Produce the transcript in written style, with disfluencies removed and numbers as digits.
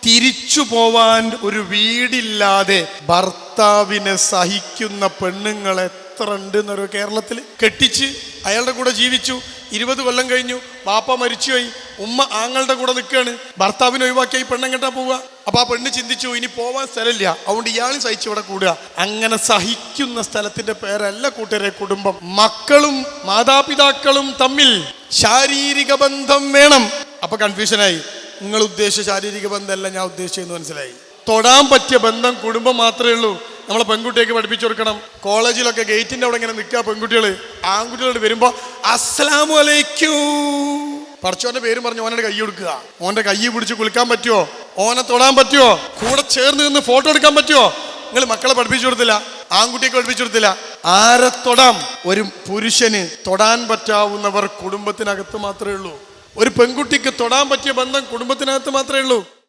തിരിച്ചു പോവാൻ ഒരു വീടില്ലാതെ ഭർത്താവിനെ സഹിക്കുന്ന പെണ്ണുങ്ങൾ എത്ര ഉണ്ട് എന്നൊരു കേരളത്തിൽ. കെട്ടിച്ച് അയാളുടെ കൂടെ ജീവിച്ചു, 20 കൊല്ലം കഴിഞ്ഞു, വാപ്പ മരിച്ചുപോയി, ഉമ്മ ആങ്ങളുടെ കൂടെ നിൽക്കുകയാണ്, ഭർത്താവിനെ ഒഴിവാക്കിയായി പെണ്ണെങ്ങട്ടാ പോവുക? അപ്പൊ ആ പെണ്ണ് ചിന്തിച്ചു ഇനി പോവാൻ സ്ഥലമില്ല, അതുകൊണ്ട് ഇയാളും സഹിച്ചു ഇവിടെ കൂടുക. അങ്ങനെ സഹിക്കുന്ന സ്ഥലത്തിന്റെ പേരല്ല കൂട്ടരെ കുടുംബം. മക്കളും മാതാപിതാക്കളും തമ്മിൽ ശാരീരിക ബന്ധം വേണം. അപ്പൊ കൺഫ്യൂഷനായി, നിങ്ങൾ ഉദ്ദേശിച്ച ശാരീരിക ബന്ധമല്ല ഞാൻ ഉദ്ദേശിച്ചെന്ന് മനസ്സിലായി. തൊടാൻ പറ്റിയ ബന്ധം കുടുംബം മാത്രമേ ഉള്ളൂ. നമ്മളെ പെൺകുട്ടിയൊക്കെ പഠിപ്പിച്ചു കൊടുക്കണം. കോളേജിലൊക്കെ ഗേറ്റിന്റെ അവിടെ ഇങ്ങനെ നിൽക്കുക പെൺകുട്ടികള്, ആൺകുട്ടികളോട് വരുമ്പോ അസ്സലാമു അലൈക്കും പടച്ചോന്റെ പേരും പറഞ്ഞ് ഓനെ കൈ കൊടുക്കുക. ഓന്റെ കൈ പിടിച്ച് കുളിക്കാൻ പറ്റുമോ? ഓനെ തൊടാൻ പറ്റുമോ? കൂടെ ചേർന്ന് നിന്ന് ഫോട്ടോ എടുക്കാൻ പറ്റുമോ? നിങ്ങൾ മക്കളെ പഠിപ്പിച്ചു കൊടുത്തില്ല, ആൺകുട്ടിയൊക്കെ പഠിപ്പിച്ചു കൊടുത്തില്ല. ആരെ തൊടാം? ഒരു പുരുഷന് തൊടാൻ പറ്റാവുന്നവർ കുടുംബത്തിനകത്ത് മാത്രമേ ഉള്ളൂ. ഒരു പെൺകുട്ടിക്ക് തൊടാൻ പറ്റിയ ബന്ധം കുടുംബത്തിനകത്ത് മാത്രമേ ഉള്ളൂ.